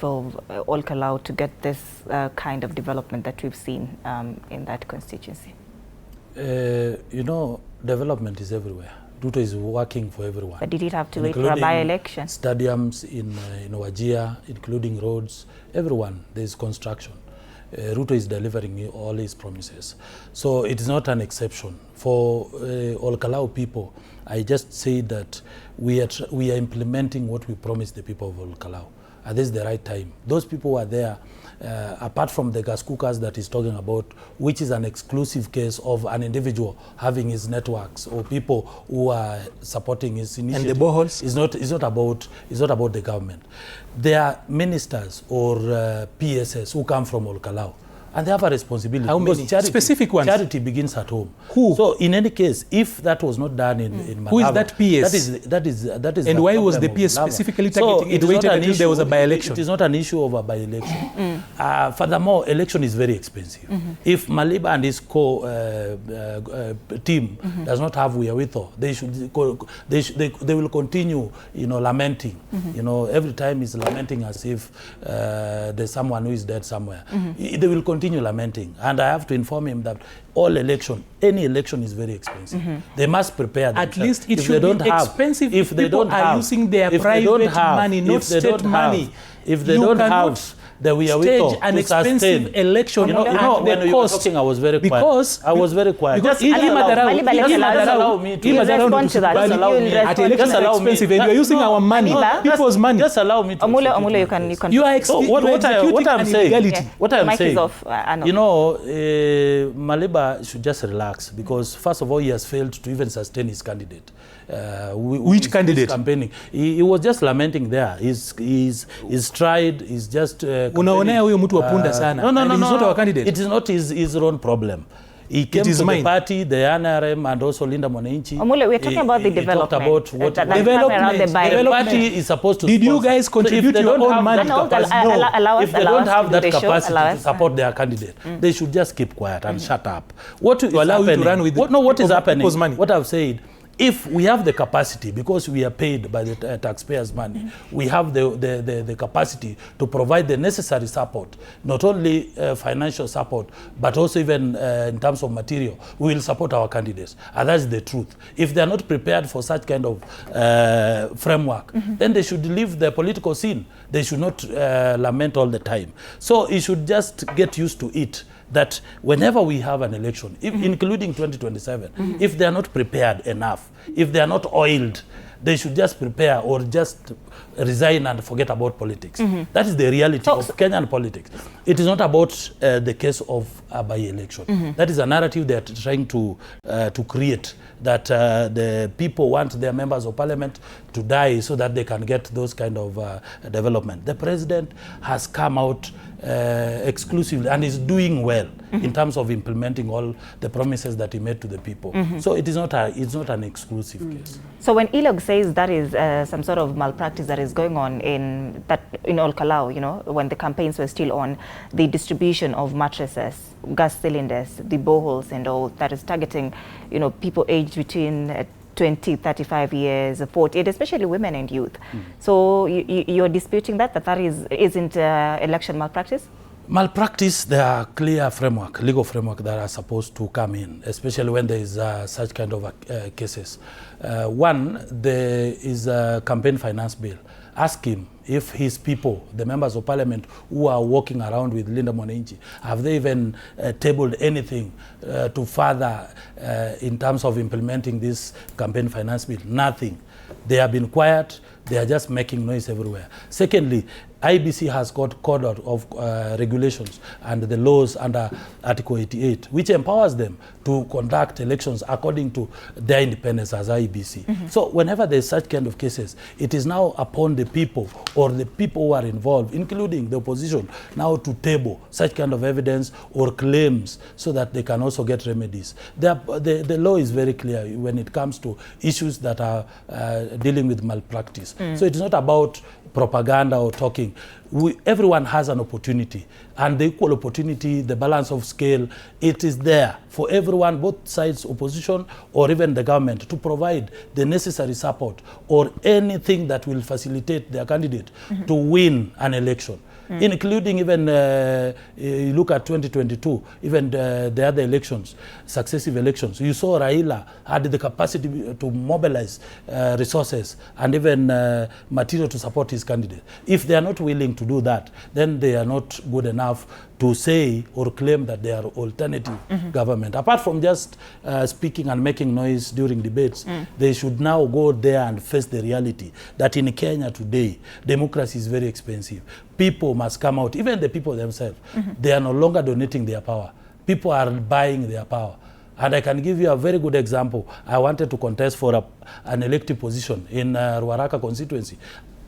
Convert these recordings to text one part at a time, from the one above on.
of Ol Kalou to get this kind of development that we've seen in that constituency? You know, development is everywhere. Ruto is working for everyone. But did it have to wait for a by-election? Stadiums in Wajir, including roads, everyone, there is construction. Ruto is delivering all his promises. So it is not an exception. For Ol Kalou people, I just say that we are implementing what we promised the people of Ol Kalou. And this is the right time. Those people who are there, apart from the gas cookers that he's talking about, which is an exclusive case of an individual having his networks or people who are supporting his initiative. And the boreholes? It's not about the government. There are ministers or PSS who come from Ol Kalou. And they have a responsibility. How many? Specific ones? Charity begins at home. Who? So in any case, if that was not done in Malava, who is that PS? That is. And why was the PS specifically targeting it? Waited until there was a by-election. It is not an issue of a by-election. Furthermore, election is very expensive. If Maliba and his team does not have wherewithal, they will continue, lamenting. Every time is lamenting as if there's someone who is dead somewhere. They will continue lamenting, and I have to inform him that any election is very expensive. They must prepare themselves. At least it should be expensive if they don't have, using their private money, not state money. If they don't have the wherewithal an expensive election, when you were talking, I was very quiet. I was very quiet. Because just allow me to respond to that. At election are expensive, and you are using our money, people's money. Just allow me to. Omulo, you can. You are what I'm saying. What I'm saying. Maliba should just relax, because first of all, he has failed to even sustain his candidate. Which candidate? Campaigning. He was just lamenting there. He's tried. He's just. Unaonea huyo mtu wapunda sana. No. He's not our candidate. It is not his own problem. He came to the party, the NRM, and also Linda Mwananchi. Omulo, we're talking about the development. About what development. The party is supposed to. Did you guys contribute your own money? If they don't have that capacity to support their candidate, they should just keep quiet and shut up. What is happening? What is happening? What I've said. If we have the capacity, because we are paid by the taxpayers' money, we have the capacity to provide the necessary support, not only financial support, but also even in terms of material, we will support our candidates. And that's the truth. If they are not prepared for such kind of framework, then they should leave the political scene. They should not lament all the time. So he should just get used to it, that whenever we have an election, including 2027, if they are not prepared enough, if they are not oiled, they should just prepare or just resign and forget about politics. That is the reality of Kenyan politics. It is not about the case of a by-election. That is a narrative they are trying to create, that the people want their members of parliament to die so that they can get those kind of development. The president has come out exclusively and is doing well in terms of implementing all the promises that he made to the people. So it's not an exclusive case. So when Ilog says that is some sort of malpractice that is going on in Ol Kalou, when the campaigns were still on, the distribution of mattresses, gas cylinders, the boreholes and all, that is targeting people aged between 20, 35 years, 40, and especially women and youth. So you're disputing that isn't election malpractice? Malpractice, there are clear legal framework that are supposed to come in, especially when there is such kind of cases. One, there is a campaign finance bill. Ask him if his people, the members of parliament who are walking around with Linda Mwananchi, have they even tabled anything to further in terms of implementing this campaign finance bill? Nothing. They have been quiet. They are just making noise everywhere. Secondly, IBC has got code of regulations and the laws under Article 88, which empowers them to conduct elections according to their independence as IBC. So whenever there's such kind of cases, it is now upon the people or the people who are involved, including the opposition, now to table such kind of evidence or claims so that they can also get remedies. The law is very clear when it comes to issues that are dealing with malpractice. So it's not about propaganda or talking. Everyone has an opportunity, and the equal opportunity, the balance of scale, it is there for everyone, both sides, opposition or even the government, to provide the necessary support or anything that will facilitate their candidate to win an election. including even, you look at 2022, even the other elections, successive elections. You saw Raila had the capacity to mobilize resources and even material to support his candidate. If they are not willing to do that, then they are not good enough to say or claim that they are alternative government. Apart from just speaking and making noise during debates, they should now go there and face the reality that in Kenya today, democracy is very expensive. People must come out, even the people themselves. They are no longer donating their power. People are buying their power. And I can give you a very good example. I wanted to contest for an elective position in Ruaraka constituency.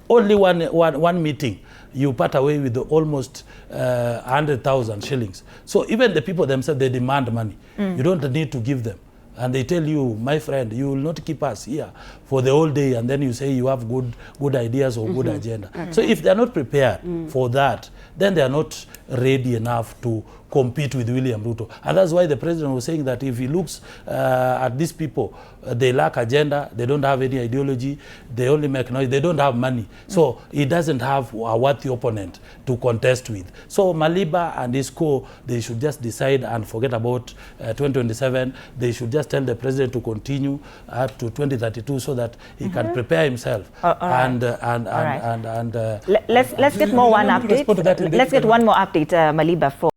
Only one meeting, you part away with almost 100,000 shillings. So even the people themselves, they demand money. You don't need to give them. And they tell you, my friend, you will not keep us here for the whole day, and then you say you have good ideas or good agenda. So if they are not prepared for that, then they are not ready enough to compete with William Ruto. And that's why the president was saying that if he looks at these people, they lack agenda, they don't have any ideology, they only make noise, they don't have money. So he doesn't have a worthy opponent to contest with. So Maliba and his co, they should just decide and forget about 2027. They should just tell the president to continue up to 2032 so that he can prepare himself. Let's get more one update. Let's get one more update, Maliba, for